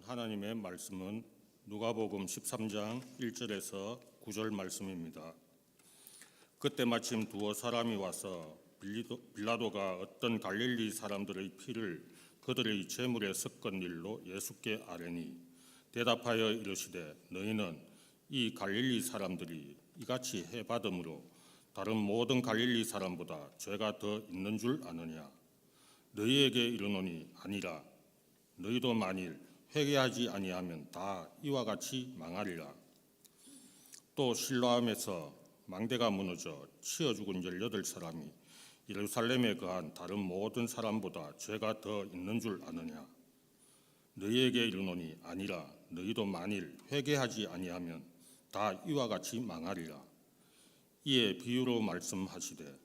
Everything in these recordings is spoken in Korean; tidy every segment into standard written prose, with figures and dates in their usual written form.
하나님의 말씀은 누가복음 13장 1절에서 9절 말씀입니다. 그때 마침 두어 사람이 와서 빌라도가 어떤 갈릴리 사람들의 피를 그들의 제물에 섞은 일로 예수께 아뢰니 대답하여 이르시되 너희는 이 갈릴리 사람들이 이같이 해받음으로 다른 모든 갈릴리 사람보다 죄가 더 있는 줄 아느냐? 너희에게 이르노니 아니라. 너희도 만일 회개하지 아니하면 다 이와 같이 망하리라. 또 실로암에서 망대가 무너져 치어 죽은 18사람이 예루살렘에 거한 다른 모든 사람보다 죄가 더 있는 줄 아느냐? 너희에게 이르노니 아니라. 너희도 만일 회개하지 아니하면 다 이와 같이 망하리라. 이에 비유로 말씀하시되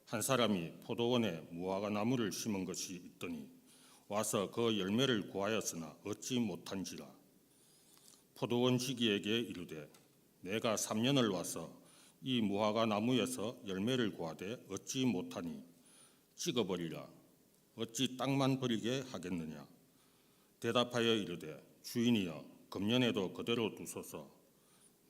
한 사람이 포도원에 무화과 나무를 심은 것이 있더니 와서 그 열매를 구하였으나 얻지 못한지라. 포도원 지기에게 이르되 내가 3년을 와서 이 무화과 나무에서 열매를 구하되 얻지 못하니 찍어버리라. 어찌 땅만 버리게 하겠느냐? 대답하여 이르되 주인이여 금년에도 그대로 두소서.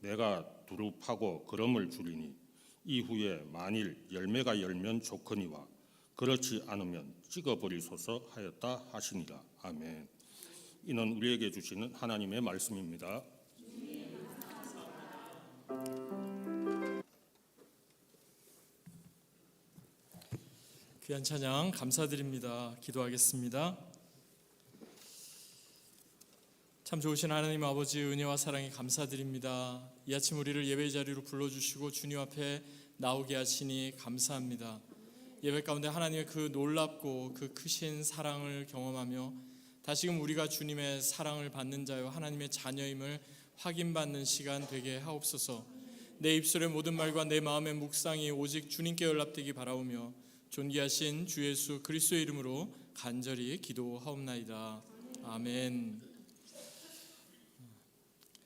내가 두루 파고 거름을 주리니 이후에 만일 열매가 열면 좋거니와 그렇지 않으면 찍어버리소서 하였다 하시니라. 아멘. 이는 우리에게 주시는 하나님의 말씀입니다. 귀한 찬양 감사드립니다. 기도하겠습니다. 참 좋으신 하나님 아버지 은혜와 사랑에 감사드립니다. 이 아침 우리를 예배의 자리로 불러주시고 주님 앞에 나오게 하시니 감사합니다. 예배 가운데 하나님의 그 놀랍고 그 크신 사랑을 경험하며 다시금 우리가 주님의 사랑을 받는 자요 하나님의 자녀임을 확인받는 시간 되게 하옵소서. 내 입술의 모든 말과 내 마음의 묵상이 오직 주님께 연락되기 바라오며 존귀하신 주 예수 그리스도의 이름으로 간절히 기도하옵나이다. 아멘.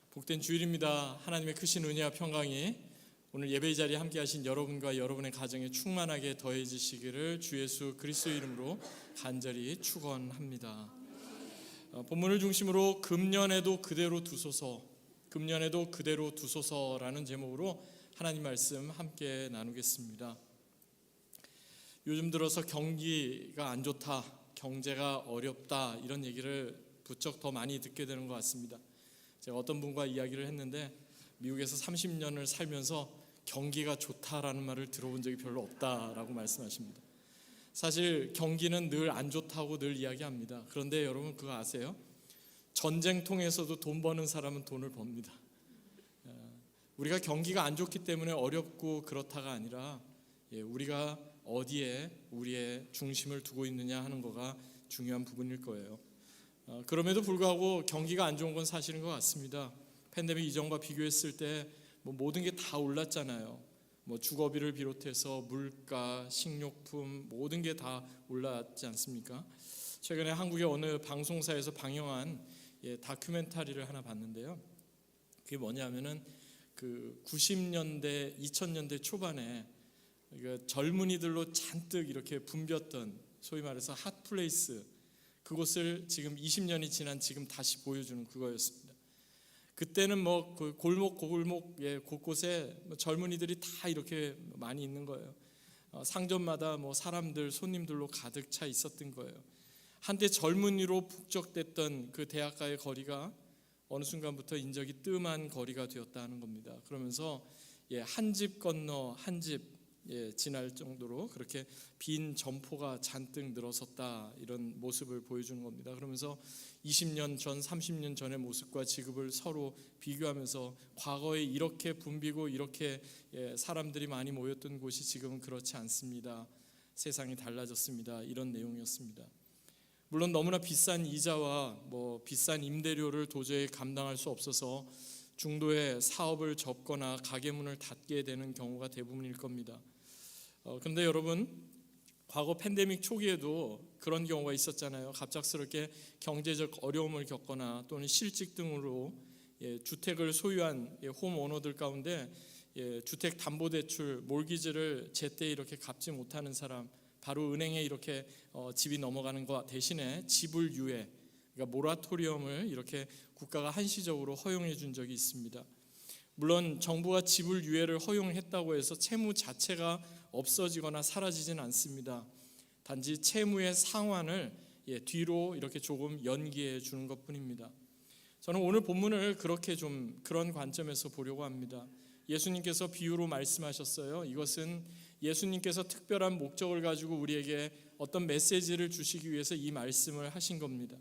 복된 주일입니다. 하나님의 크신 은혜와 평강이 오늘 예배의 자리에 함께 하신 여러분과 여러분의 가정에 충만하게 더해지시기를 주 예수 그리스도의 이름으로 간절히 축원합니다. 본문을 중심으로 금년에도 그대로 두소서, 금년에도 그대로 두소서라는 제목으로 하나님 말씀 함께 나누겠습니다. 요즘 들어서 경기가 안 좋다, 경제가 어렵다 이런 얘기를 부쩍 더 많이 듣게 되는 것 같습니다. 제가 어떤 분과 이야기를 했는데 미국에서 30년을 살면서 경기가 좋다라는 말을 들어본 적이 별로 없다라고 말씀하십니다. 사실 경기는 늘 안 좋다고 늘 이야기합니다. 그런데 여러분 그거 아세요? 전쟁통에서도 돈 버는 사람은 돈을 법니다. 우리가 경기가 안 좋기 때문에 어렵고 그렇다가 아니라 우리가 어디에 우리의 중심을 두고 있느냐 하는 거가 중요한 부분일 거예요. 그럼에도 불구하고 경기가 안 좋은 건 사실인 것 같습니다. 팬데믹 이전과 비교했을 때 모든 게 다 올랐잖아요. 주거비를 비롯해서 물가, 식료품 모든 게 다 올랐지 않습니까? 최근에 한국의 어느 방송사에서 방영한 다큐멘터리를 하나 봤는데요. 그게 뭐냐면은 그 90년대, 2000년대 초반에 젊은이들로 잔뜩 이렇게 붐볐던 소위 말해서 핫플레이스, 그곳을 지금 20년이 지난 지금 다시 보여주는 그거였습니다. 그때는 그 골목 곳곳에 젊은이들이 다 이렇게 많이 있는 거예요. 상점마다 사람들, 손님들로 가득 차 있었던 거예요. 한때 젊은이로 북적댔던 그 대학가의 거리가 어느 순간부터 인적이 뜸한 거리가 되었다 하는 겁니다. 그러면서 한 집 건너 한 집 지날 정도로 그렇게 빈 점포가 잔뜩 늘어섰다 이런 모습을 보여주는 겁니다. 그러면서 20년 전, 30년 전의 모습과 지금을 서로 비교하면서 과거에 이렇게 붐비고 이렇게 사람들이 많이 모였던 곳이 지금은 그렇지 않습니다. 세상이 달라졌습니다. 이런 내용이었습니다. 물론 너무나 비싼 이자와 비싼 임대료를 도저히 감당할 수 없어서 중도에 사업을 접거나 가게 문을 닫게 되는 경우가 대부분일 겁니다. 그런데 여러분, 과거 팬데믹 초기에도 그런 경우가 있었잖아요. 갑작스럽게 경제적 어려움을 겪거나 또는 실직 등으로 주택을 소유한 홈오너들 가운데 주택담보대출, 몰기지를 제때 이렇게 갚지 못하는 사람, 바로 은행에 이렇게 집이 넘어가는 것 대신에 지불 유예, 그러니까 모라토리엄을 이렇게 국가가 한시적으로 허용해 준 적이 있습니다. 물론 정부가 지불 유예를 허용했다고 해서 채무 자체가 없어지거나 사라지진 않습니다. 단지 채무의 상환을 뒤로 이렇게 조금 연기해 주는 것뿐입니다. 저는 오늘 본문을 그렇게 좀 그런 관점에서 보려고 합니다. 예수님께서 비유로 말씀하셨어요. 이것은 예수님께서 특별한 목적을 가지고 우리에게 어떤 메시지를 주시기 위해서 이 말씀을 하신 겁니다.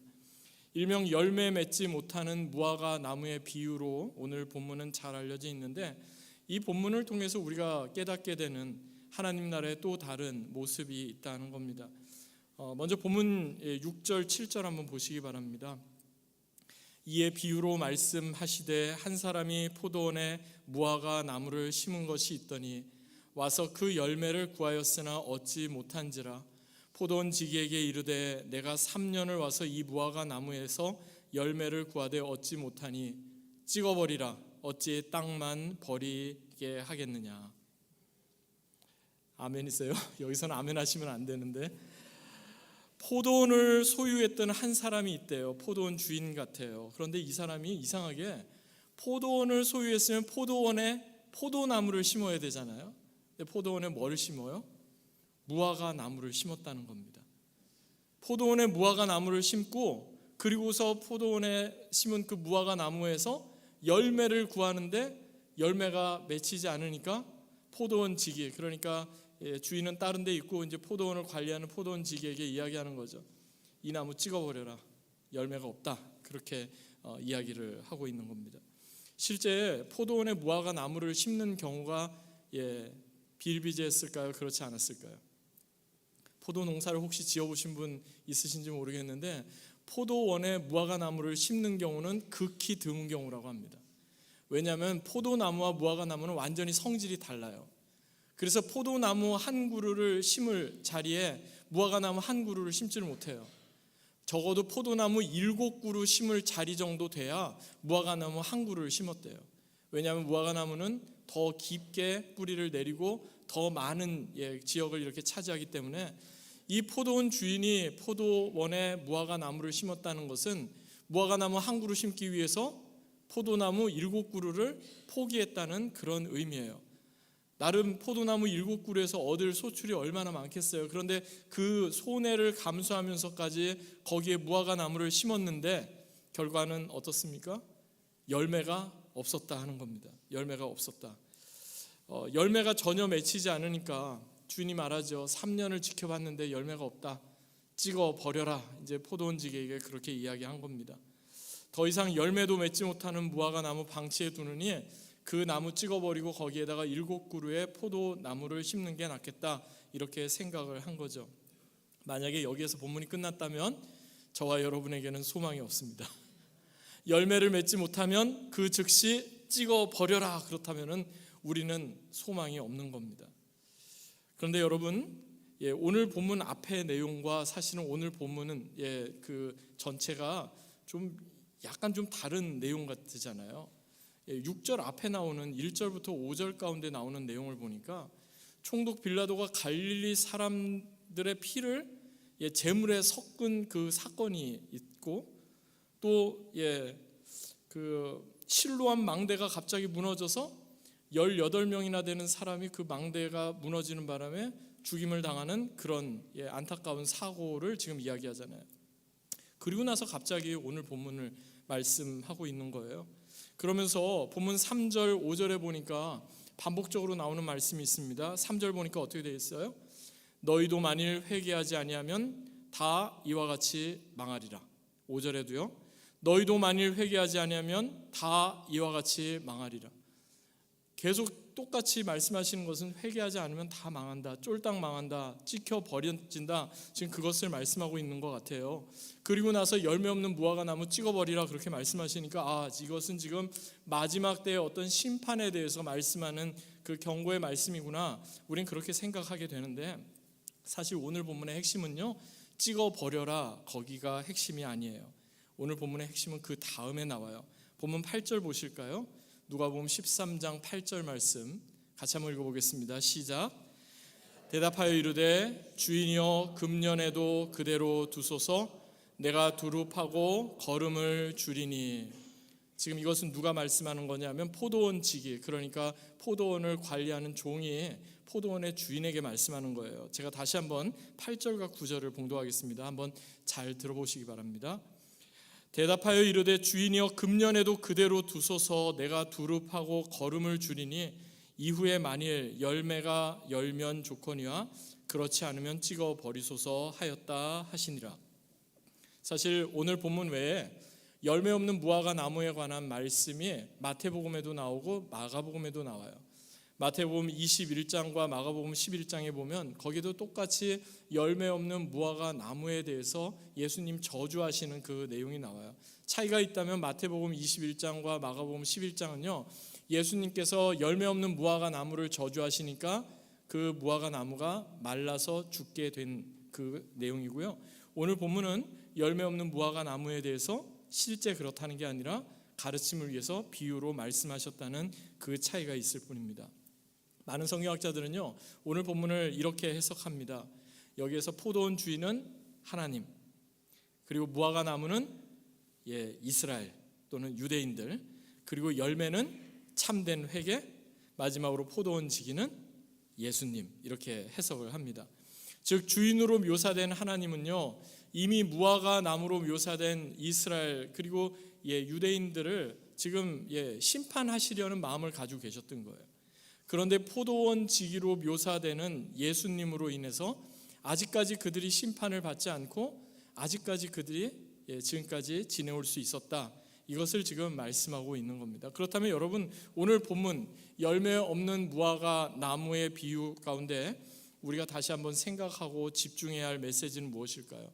일명 열매 맺지 못하는 무화과 나무의 비유로 오늘 본문은 잘 알려져 있는데, 이 본문을 통해서 우리가 깨닫게 되는 하나님 나라의 또 다른 모습이 있다는 겁니다. 먼저 본문 6절 7절 한번 보시기 바랍니다. 이에 비유로 말씀하시되 한 사람이 포도원에 무화과 나무를 심은 것이 있더니 와서 그 열매를 구하였으나 얻지 못한지라. 포도원 지기에게 이르되 내가 3년을 와서 이 무화과 나무에서 열매를 구하되 얻지 못하니 찍어버리라. 어찌 땅만 버리게 하겠느냐. 아멘이세요? 여기서는 아멘 하시면 안 되는데, 포도원을 소유했던 한 사람이 있대요. 포도원 주인 같아요. 그런데 이 사람이 이상하게 포도원을 소유했으면 포도원에 포도나무를 심어야 되잖아요. 근데 포도원에 뭘 심어요? 무화과 나무를 심었다는 겁니다. 포도원에 무화과 나무를 심고, 그리고서 포도원에 심은 그 무화과 나무에서 열매를 구하는데 열매가 맺히지 않으니까 포도원 지기, 그러니까 주인은 다른 데 있고 이제 포도원을 관리하는 포도원 지기에게 이야기하는 거죠. 이 나무 찍어버려라. 열매가 없다. 그렇게 이야기를 하고 있는 겁니다. 실제 포도원에 무화과 나무를 심는 경우가 비일비재했을까요? 그렇지 않았을까요? 포도 농사를 혹시 지어보신 분 있으신지 모르겠는데, 포도원에 무화과 나무를 심는 경우는 극히 드문 경우라고 합니다. 왜냐하면 포도나무와 무화과 나무는 완전히 성질이 달라요. 그래서 포도나무 한 그루를 심을 자리에 무화과 나무 한 그루를 심지를 못해요. 적어도 포도나무 7그루 심을 자리 정도 돼야 무화과 나무 한 그루를 심었대요. 왜냐하면 무화과 나무는 더 깊게 뿌리를 내리고 더 많은 지역을 이렇게 차지하기 때문에, 이 포도원 주인이 포도원에 무화과 나무를 심었다는 것은 무화과 나무 한 그루 심기 위해서 포도나무 7그루를 포기했다는 그런 의미예요. 나름 포도나무 7그루에서 얻을 소출이 얼마나 많겠어요. 그런데 그 손해를 감수하면서까지 거기에 무화과 나무를 심었는데 결과는 어떻습니까? 열매가 없었다 하는 겁니다. 열매가 없었다. 열매가 전혀 맺히지 않으니까 주인이 말하죠. 3년을 지켜봤는데 열매가 없다. 찍어 버려라. 이제 포도원 지기에게 그렇게 이야기한 겁니다. 더 이상 열매도 맺지 못하는 무화과 나무 방치해 두느니 그 나무 찍어버리고 거기에다가 7그루의 포도나무를 심는 게 낫겠다, 이렇게 생각을 한 거죠. 만약에 여기에서 본문이 끝났다면 저와 여러분에게는 소망이 없습니다. 열매를 맺지 못하면 그 즉시 찍어버려라, 그렇다면 우리는 소망이 없는 겁니다. 그런데 여러분, 오늘 본문 앞의 내용과 사실은 오늘 본문은 그 전체가 좀 약간 좀 다른 내용 같으잖아요. 6절 앞에 나오는 1절부터 5절 가운데 나오는 내용을 보니까 총독 빌라도가 갈릴리 사람들의 피를 제물에 섞은 그 사건이 있고, 또 그 실로암 망대가 갑자기 무너져서 18명이나 되는 사람이 그 망대가 무너지는 바람에 죽임을 당하는 그런 안타까운 사고를 지금 이야기하잖아요. 그리고 나서 갑자기 오늘 본문을 말씀하고 있는 거예요. 그러면서 본문 3절 5절에 보니까 반복적으로 나오는 말씀이 있습니다. 3절 보니까 어떻게 되어 있어요? 너희도 만일 회개하지 아니하면 다 이와 같이 망하리라. 5절에도요. 너희도 만일 회개하지 아니하면 다 이와 같이 망하리라. 계속 똑같이 말씀하시는 것은 회개하지 않으면 다 망한다, 쫄딱 망한다, 찍혀 버려진다, 지금 그것을 말씀하고 있는 것 같아요. 그리고 나서 열매 없는 무화과 나무 찍어버리라 그렇게 말씀하시니까 이것은 지금 마지막 때의 어떤 심판에 대해서 말씀하는 그 경고의 말씀이구나, 우린 그렇게 생각하게 되는데, 사실 오늘 본문의 핵심은요, 찍어버려라 거기가 핵심이 아니에요. 오늘 본문의 핵심은 그 다음에 나와요. 본문 8절 보실까요? 누가복음 13장 8절 말씀 같이 한번 읽어보겠습니다. 시작. 대답하여 이르되 주인이여 금년에도 그대로 두소서. 내가 두루 파고 거름을 줄이니. 지금 이것은 누가 말씀하는 거냐면 포도원 지기, 그러니까 포도원을 관리하는 종이 포도원의 주인에게 말씀하는 거예요. 제가 다시 한번 8절과 9절을 봉독하겠습니다. 한번 잘 들어보시기 바랍니다. 대답하여 이르되 주인이여 금년에도 그대로 두소서. 내가 두루 파고 거름을 줄이니 이후에 만일 열매가 열면 좋거니와 그렇지 않으면 찍어 버리소서 하였다 하시니라. 사실 오늘 본문 외에 열매 없는 무화과 나무에 관한 말씀이 마태복음에도 나오고 마가복음에도 나와요. 마태복음 21장과 마가복음 11장에 보면 거기도 똑같이 열매 없는 무화과 나무에 대해서 예수님 저주하시는 그 내용이 나와요. 차이가 있다면 마태복음 21장과 마가복음 11장은요, 예수님께서 열매 없는 무화과 나무를 저주하시니까 그 무화과 나무가 말라서 죽게 된 그 내용이고요. 오늘 본문은 열매 없는 무화과 나무에 대해서 실제 그렇다는 게 아니라 가르침을 위해서 비유로 말씀하셨다는 그 차이가 있을 뿐입니다. 많은 성경학자들은요, 오늘 본문을 이렇게 해석합니다. 여기에서 포도원 주인은 하나님, 그리고 무화과 나무는 이스라엘 또는 유대인들, 그리고 열매는 참된 회개, 마지막으로 포도원 지기는 예수님, 이렇게 해석을 합니다. 즉 주인으로 묘사된 하나님은요, 이미 무화과 나무로 묘사된 이스라엘 그리고 유대인들을 지금 심판하시려는 마음을 가지고 계셨던 거예요. 그런데 포도원 지기로 묘사되는 예수님으로 인해서 아직까지 그들이 심판을 받지 않고 아직까지 그들이 지금까지 지내올 수 있었다, 이것을 지금 말씀하고 있는 겁니다. 그렇다면 여러분, 오늘 본문 열매 없는 무화과 나무의 비유 가운데 우리가 다시 한번 생각하고 집중해야 할 메시지는 무엇일까요?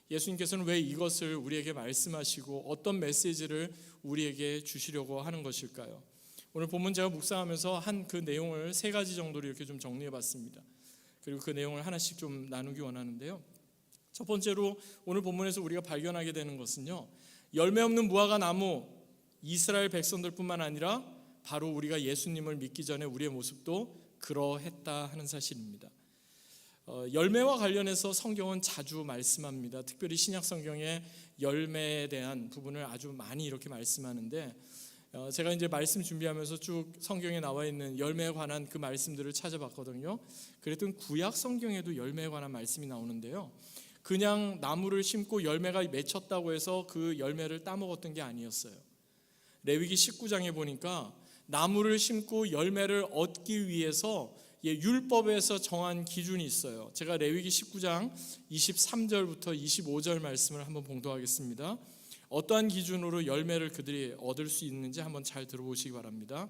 예수님께서는 왜 이것을 우리에게 말씀하시고 어떤 메시지를 우리에게 주시려고 하는 것일까요? 오늘 본문 제가 묵상하면서 한 그 내용을 3가지 정도로 이렇게 좀 정리해 봤습니다. 그리고 그 내용을 하나씩 좀 나누기 원하는데요. 첫 번째로 오늘 본문에서 우리가 발견하게 되는 것은요, 열매 없는 무화과 나무, 이스라엘 백성들뿐만 아니라 바로 우리가 예수님을 믿기 전에 우리의 모습도 그러했다 하는 사실입니다. 열매와 관련해서 성경은 자주 말씀합니다. 특별히 신약 성경의 열매에 대한 부분을 아주 많이 이렇게 말씀하는데, 제가 이제 말씀 준비하면서 쭉 성경에 나와 있는 열매에 관한 그 말씀들을 찾아봤거든요. 그랬더니 구약 성경에도 열매에 관한 말씀이 나오는데요, 그냥 나무를 심고 열매가 맺혔다고 해서 그 열매를 따먹었던 게 아니었어요. 레위기 19장에 보니까 나무를 심고 열매를 얻기 위해서 율법에서 정한 기준이 있어요. 제가 레위기 19장 23절부터 25절 말씀을 한번 봉독하겠습니다. 어떠한 기준으로 열매를 그들이 얻을 수 있는지 한번 잘 들어보시기 바랍니다.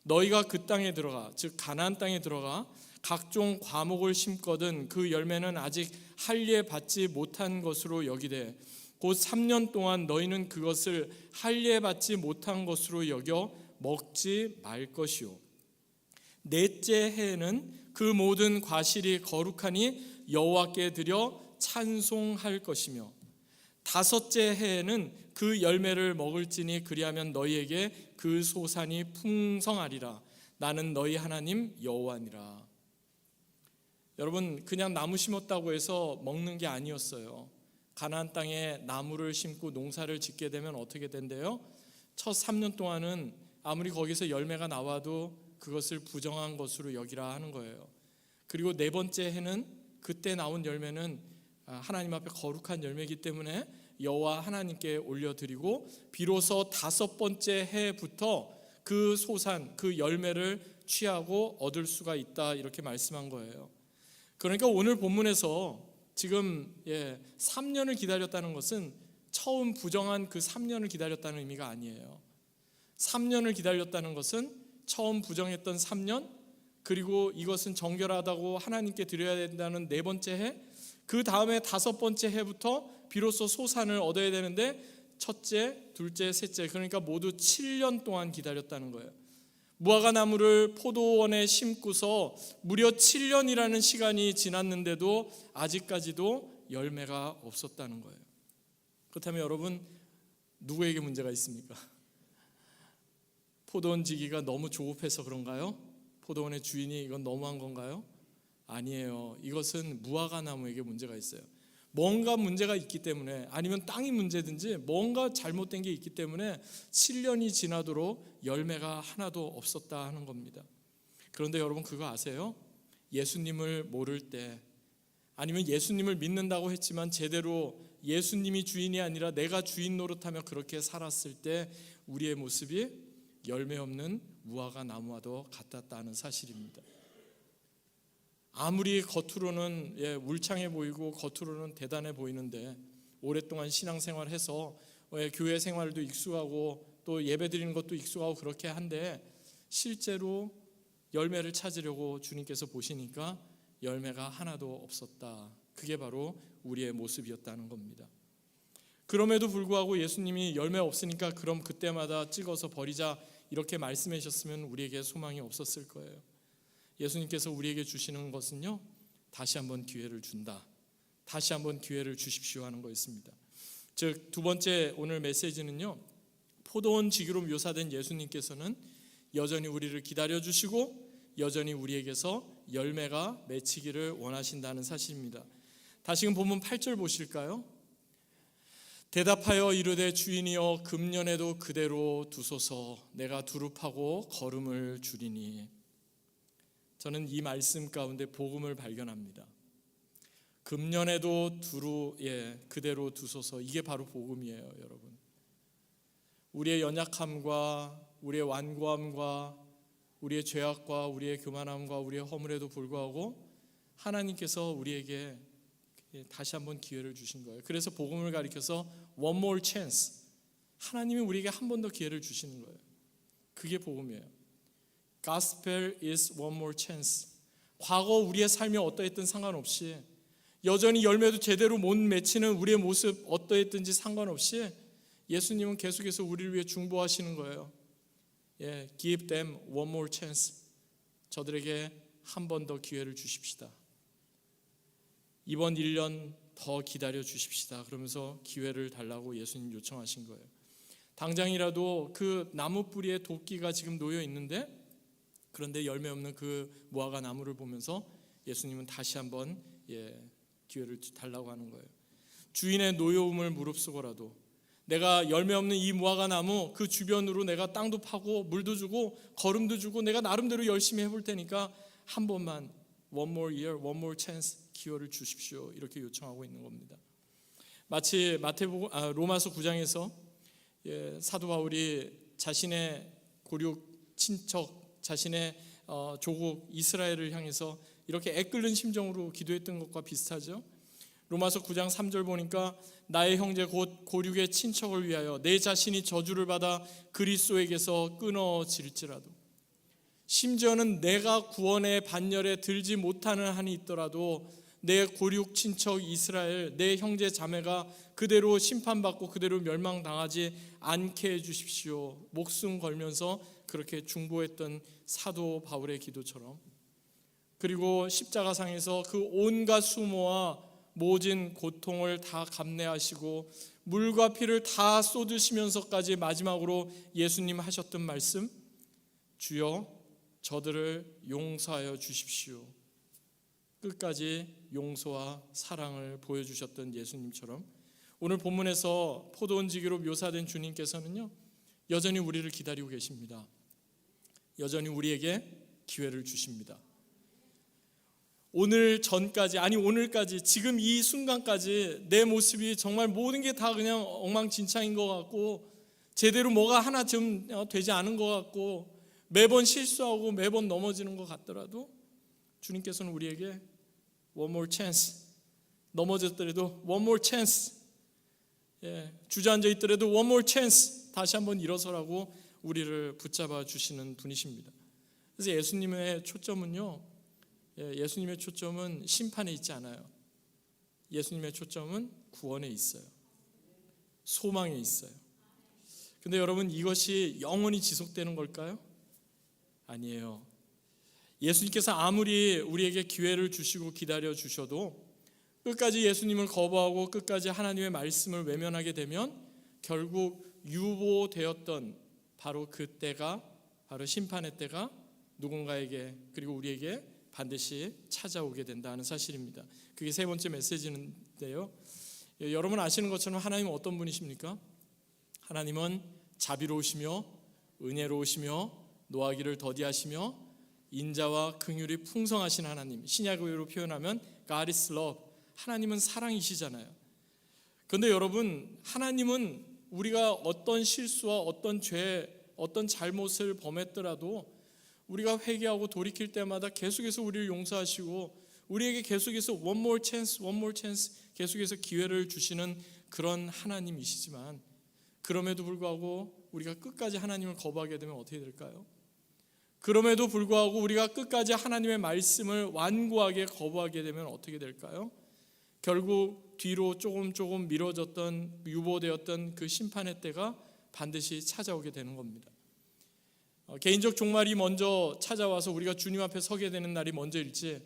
너희가 그 땅에 들어가, 즉 가나안 땅에 들어가 각종 과목을 심거든 그 열매는 아직 할례 받지 못한 것으로 여기되 곧 3년 동안 너희는 그것을 할례 받지 못한 것으로 여겨 먹지 말 것이요, 넷째 해에는 그 모든 과실이 거룩하니 여호와께 드려 찬송할 것이며 다섯째 해에는 그 열매를 먹을지니 그리하면 너희에게 그 소산이 풍성하리라. 나는 너희 하나님 여호와니라. 여러분, 그냥 나무 심었다고 해서 먹는 게 아니었어요. 가나안 땅에 나무를 심고 농사를 짓게 되면 어떻게 된대요? 첫 3년 동안은 아무리 거기서 열매가 나와도 그것을 부정한 것으로 여기라 하는 거예요. 그리고 4번째 해는 그때 나온 열매는 하나님 앞에 거룩한 열매이기 때문에 여호와 하나님께 올려드리고 비로소 5번째 해부터 그 소산, 그 열매를 취하고 얻을 수가 있다, 이렇게 말씀한 거예요. 그러니까 오늘 본문에서 지금 3년을 기다렸다는 것은 처음 부정한 그 3년을 기다렸다는 의미가 아니에요. 3년을 기다렸다는 것은 처음 부정했던 3년, 그리고 이것은 정결하다고 하나님께 드려야 된다는 4번째 해, 그 다음에 5번째 해부터 비로소 소산을 얻어야 되는데 첫째, 둘째, 셋째, 그러니까 모두 7년 동안 기다렸다는 거예요. 무화과 나무를 포도원에 심고서 무려 7년이라는 시간이 지났는데도 아직까지도 열매가 없었다는 거예요. 그렇다면 여러분, 누구에게 문제가 있습니까? 포도원 지기가 너무 조급해서 그런가요? 포도원의 주인이 이건 너무한 건가요? 아니에요. 이것은 무화과 나무에게 문제가 있어요. 뭔가 문제가 있기 때문에, 아니면 땅이 문제든지 뭔가 잘못된 게 있기 때문에 7년이 지나도록 열매가 하나도 없었다 하는 겁니다. 그런데 여러분 그거 아세요? 예수님을 모를 때, 아니면 예수님을 믿는다고 했지만 제대로 예수님이 주인이 아니라 내가 주인 노릇하며 그렇게 살았을 때 우리의 모습이 열매 없는 무화과 나무와도 같았다는 사실입니다. 아무리 겉으로는 울창해 보이고 겉으로는 대단해 보이는데, 오랫동안 신앙생활해서 교회 생활도 익숙하고 또 예배드리는 것도 익숙하고 그렇게 한데, 실제로 열매를 찾으려고 주님께서 보시니까 열매가 하나도 없었다. 그게 바로 우리의 모습이었다는 겁니다. 그럼에도 불구하고 예수님이 열매 없으니까 그럼 그때마다 찍어서 버리자 이렇게 말씀해 주셨으면 우리에게 소망이 없었을 거예요. 예수님께서 우리에게 주시는 것은요, 다시 한번 기회를 준다, 다시 한번 기회를 주십시오 하는 거였습니다. 즉, 두 번째 오늘 메시지는요, 포도원 지기로 묘사된 예수님께서는 여전히 우리를 기다려주시고 여전히 우리에게서 열매가 맺히기를 원하신다는 사실입니다. 다시금 본문 8절 보실까요? 대답하여 이르되 주인이여 금년에도 그대로 두소서, 내가 두릅하고 거름을 줄이니. 저는 이 말씀 가운데 복음을 발견합니다. 금년에도 그대로 두소서, 이게 바로 복음이에요, 여러분. 우리의 연약함과 우리의 완고함과 우리의 죄악과 우리의 교만함과 우리의 허물에도 불구하고 하나님께서 우리에게 다시 한번 기회를 주신 거예요. 그래서 복음을 가리켜서 one more chance, 하나님이 우리에게 한 번 더 기회를 주시는 거예요. 그게 복음이에요. Gospel is one more chance. 과거 우리의 삶이 어떠했든 상관없이, 여전히 열매도 제대로 못 맺히는 우리의 모습 어떠했든지 상관없이 예수님은 계속해서 우리를 위해 중보하시는 거예요. Give them one more chance. 저들에게 한 번 더 기회를 주십시다. 이번 1년 더 기다려 주십시다. 그러면서 기회를 달라고 예수님 요청하신 거예요. 당장이라도 그 나무 뿌리에 도끼가 지금 놓여 있는데, 그런데 열매 없는 그 무화과 나무를 보면서 예수님은 다시 한번 기회를 달라고 하는 거예요. 주인의 노여움을 무릅쓰고라도 내가 열매 없는 이 무화과 나무 그 주변으로 내가 땅도 파고 물도 주고 거름도 주고 내가 나름대로 열심히 해볼 테니까 한 번만 one more year, one more chance, 기회를 주십시오, 이렇게 요청하고 있는 겁니다. 마치 로마서 9장에서 사도 바울이 자신의 고륙 친척, 자신의 조국 이스라엘을 향해서 이렇게 애끓는 심정으로 기도했던 것과 비슷하죠. 로마서 9장 3절 보니까 나의 형제 곧 고륙의 친척을 위하여 내 자신이 저주를 받아 그리스도에게서 끊어질지라도, 심지어는 내가 구원의 반열에 들지 못하는 한이 있더라도 내 고륙 친척 이스라엘, 내 형제 자매가 그대로 심판받고 그대로 멸망당하지 않게 해주십시오, 목숨 걸면서 그렇게 중보했던 사도 바울의 기도처럼, 그리고 십자가상에서 그 온갖 수모와 모진 고통을 다 감내하시고 물과 피를 다 쏟으시면서까지 마지막으로 예수님 하셨던 말씀, 주여 저들을 용서하여 주십시오, 끝까지 용서와 사랑을 보여주셨던 예수님처럼 오늘 본문에서 포도원 지기로 묘사된 주님께서는요, 여전히 우리를 기다리고 계십니다. 여전히 우리에게 기회를 주십니다. 오늘 전까지, 아니 오늘까지, 지금 이 순간까지 내 모습이 정말 모든 게 다 그냥 엉망진창인 것 같고 제대로 뭐가 하나 좀 되지 않은 것 같고 매번 실수하고 매번 넘어지는 것 같더라도 주님께서는 우리에게 one more chance, 넘어졌더라도 one more chance, 주저앉아 있더라도 one more chance, 다시 한번 일어서라고 우리를 붙잡아 주시는 분이십니다. 그래서 예수님의 초점은요, 예수님의 초점은 심판에 있지 않아요. 예수님의 초점은 구원에 있어요. 소망에 있어요. 근데 여러분, 이것이 영원히 지속되는 걸까요? 아니에요. 예수님께서 아무리 우리에게 기회를 주시고 기다려 주셔도 끝까지 예수님을 거부하고 끝까지 하나님의 말씀을 외면하게 되면 결국 유보되었던 바로 그 때가, 바로 심판의 때가 누군가에게, 그리고 우리에게 반드시 찾아오게 된다는 사실입니다. 그게 세 번째 메시지인데요, 여러분 아시는 것처럼 하나님은 어떤 분이십니까? 하나님은 자비로우시며 은혜로우시며 노하기를 더디하시며 인자와 긍휼이 풍성하신 하나님, 신약으로 표현하면 God is love, 하나님은 사랑이시잖아요. 그런데 여러분, 하나님은 우리가 어떤 실수와 어떤 죄, 어떤 잘못을 범했더라도 우리가 회개하고 돌이킬 때마다 계속해서 우리를 용서하시고 우리에게 계속해서 one more chance 계속해서 기회를 주시는 그런 하나님이시지만, 그럼에도 불구하고 우리가 끝까지 하나님을 거부하게 되면 어떻게 될까요? 그럼에도 불구하고 우리가 끝까지 하나님의 말씀을 완고하게 거부하게 되면 어떻게 될까요? 결국 뒤로 조금 미뤄졌던, 유보되었던 그 심판의 때가 반드시 찾아오게 되는 겁니다. 개인적 종말이 먼저 찾아와서 우리가 주님 앞에 서게 되는 날이 먼저일지,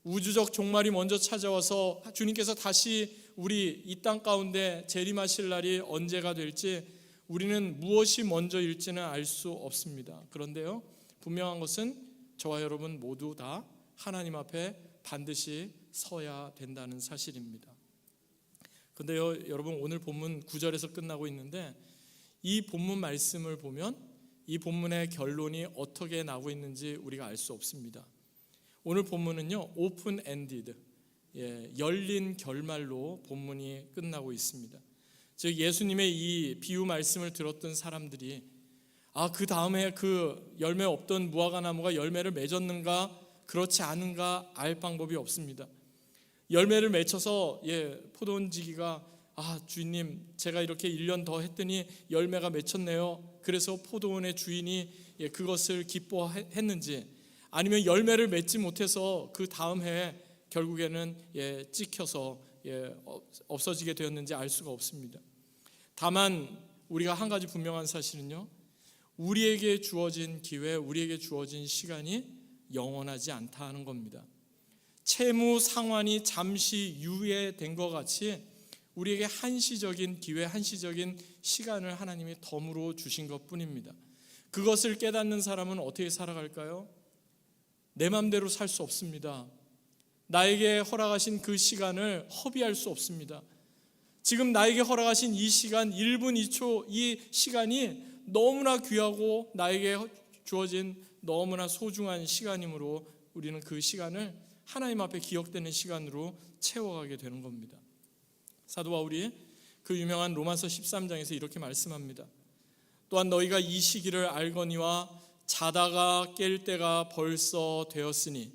우주적 종말이 먼저 찾아와서 주님께서 다시 우리 이 땅 가운데 재림하실 날이 언제가 될지 우리는 무엇이 먼저일지는 알 수 없습니다. 그런데요, 분명한 것은 저와 여러분 모두 다 하나님 앞에 반드시 서야 된다는 사실입니다. 그런데요, 여러분, 오늘 본문 9절에서 끝나고 있는데 이 본문 말씀을 보면 이 본문의 결론이 어떻게 나오고 있는지 우리가 알 수 없습니다. 오늘 본문은요, 오픈 엔디드, 열린 결말로 본문이 끝나고 있습니다. 즉 예수님의 이 비유 말씀을 들었던 사람들이 그 다음에 그 열매 없던 무화과 나무가 열매를 맺었는가 그렇지 않은가 알 방법이 없습니다. 열매를 맺혀서 포도원지기가 주인님, 제가 이렇게 1년 더 했더니 열매가 맺혔네요. 그래서 포도원의 주인이 그것을 기뻐했는지, 아니면 열매를 맺지 못해서 그 다음 해에 결국에는 찍혀서 없어지게 되었는지 알 수가 없습니다. 다만 우리가 한 가지 분명한 사실은요, 우리에게 주어진 기회, 우리에게 주어진 시간이 영원하지 않다는 겁니다. 채무 상환이 잠시 유예된 것 같이 우리에게 한시적인 기회, 한시적인 시간을 하나님이 덤으로 주신 것뿐입니다. 그것을 깨닫는 사람은 어떻게 살아갈까요? 내 맘대로 살 수 없습니다. 나에게 허락하신 그 시간을 허비할 수 없습니다. 지금 나에게 허락하신 이 시간 1분 2초, 이 시간이 너무나 귀하고 나에게 주어진 너무나 소중한 시간이므로 우리는 그 시간을 하나님 앞에 기억되는 시간으로 채워가게 되는 겁니다. 사도 바울이 그 유명한 로마서 13장에서 이렇게 말씀합니다. 또한 너희가 이 시기를 알거니와 자다가 깰 때가 벌써 되었으니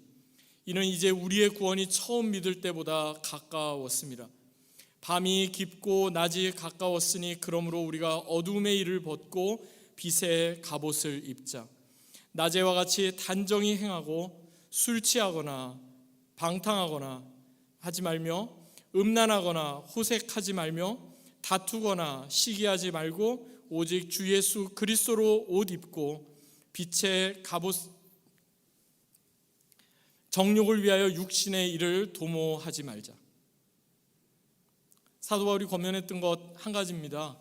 이는 이제 우리의 구원이 처음 믿을 때보다 가까웠습니다. 밤이 깊고 낮이 가까웠으니 그러므로 우리가 어둠의 일을 벗고 빛의 갑옷을 입자. 낮에와 같이 단정히 행하고 술 취하거나 방탕하거나 하지 말며 음란하거나 호색하지 말며 다투거나 시기하지 말고 오직 주 예수 그리스도로 옷 입고 빛의 갑옷, 정욕을 위하여 육신의 일을 도모하지 말자. 사도 바울이 권면했던 것 한 가지입니다.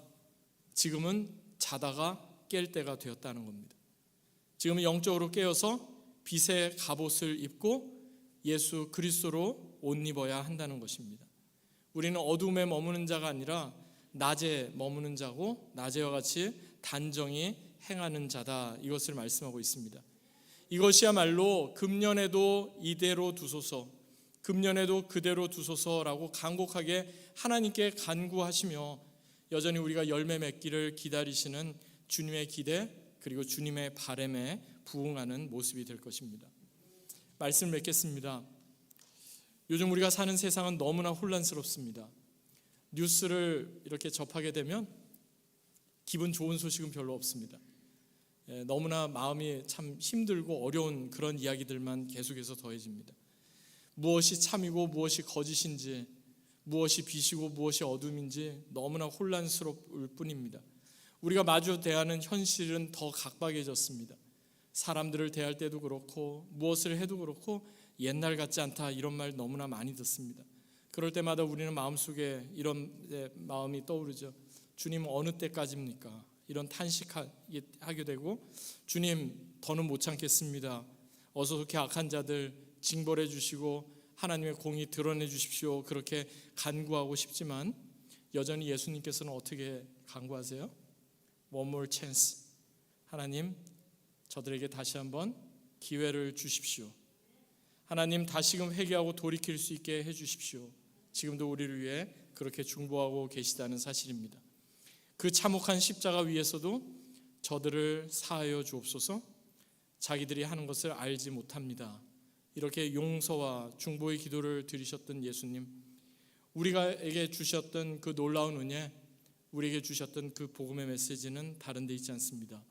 지금은 자다가 깰 때가 되었다는 겁니다. 지금은 영적으로 깨어서 빛의 갑옷을 입고 예수 그리스도로 옷 입어야 한다는 것입니다. 우리는 어둠에 머무는 자가 아니라 낮에 머무는 자고 낮에와 같이 단정히 행하는 자다, 이것을 말씀하고 있습니다. 이것이야말로 금년에도 이대로 두소서, 금년에도 그대로 두소서라고 간곡하게 하나님께 간구하시며 여전히 우리가 열매 맺기를 기다리시는 주님의 기대, 그리고 주님의 바람에 부응하는 모습이 될 것입니다. 말씀을 맺겠습니다. 요즘 우리가 사는 세상은 너무나 혼란스럽습니다. 뉴스를 이렇게 접하게 되면 기분 좋은 소식은 별로 없습니다. 너무나 마음이 참 힘들고 어려운 그런 이야기들만 계속해서 더해집니다. 무엇이 참이고 무엇이 거짓인지, 무엇이 빛이고 무엇이 어둠인지 너무나 혼란스러울 뿐입니다. 우리가 마주 대하는 현실은 더 각박해졌습니다. 사람들을 대할 때도 그렇고 무엇을 해도 그렇고 옛날 같지 않다, 이런 말 너무나 많이 듣습니다. 그럴 때마다 우리는 마음속에 이런 마음이 떠오르죠. 주님, 어느 때까지입니까? 이런 탄식하게 되고, 주님, 더는 못 참겠습니다. 어서 그렇게 악한 자들 징벌해 주시고 하나님의 공의 드러내 주십시오. 그렇게 간구하고 싶지만 여전히 예수님께서는 어떻게 간구하세요? One more chance. 하나님, 저들에게 다시 한번 기회를 주십시오. 하나님, 다시금 회개하고 돌이킬 수 있게 해주십시오. 지금도 우리를 위해 그렇게 중보하고 계시다는 사실입니다. 그 참혹한 십자가 위에서도 저들을 사하여 주옵소서. 자기들이 하는 것을 알지 못합니다. 이렇게 용서와 중보의 기도를 드리셨던 예수님, 우리에게 주셨던 그 놀라운 은혜, 우리에게 주셨던 그 복음의 메시지는 다른 데 있지 않습니다.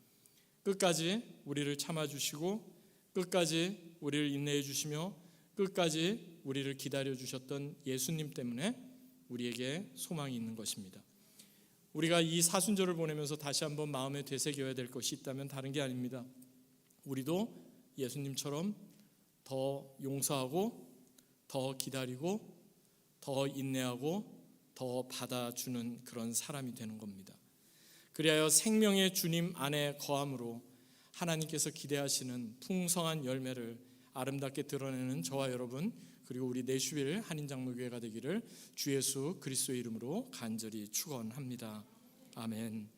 끝까지 우리를 참아주시고 끝까지 우리를 인내해 주시며 끝까지 우리를 기다려 주셨던 예수님 때문에 우리에게 소망이 있는 것입니다. 우리가 이 사순절을 보내면서 다시 한번 마음에 되새겨야 될 것이 있다면 다른 게 아닙니다. 우리도 예수님처럼 더 용서하고 더 기다리고 더 인내하고 더 받아주는 그런 사람이 되는 겁니다. 그리하여 생명의 주님 안에 거함으로 하나님께서 기대하시는 풍성한 열매를 아름답게 드러내는 저와 여러분, 그리고 우리 내슈빌 한인장로교회가 되기를 주 예수 그리스도의 이름으로 간절히 축원합니다. 아멘.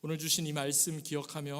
오늘 주신 이 말씀 기억하며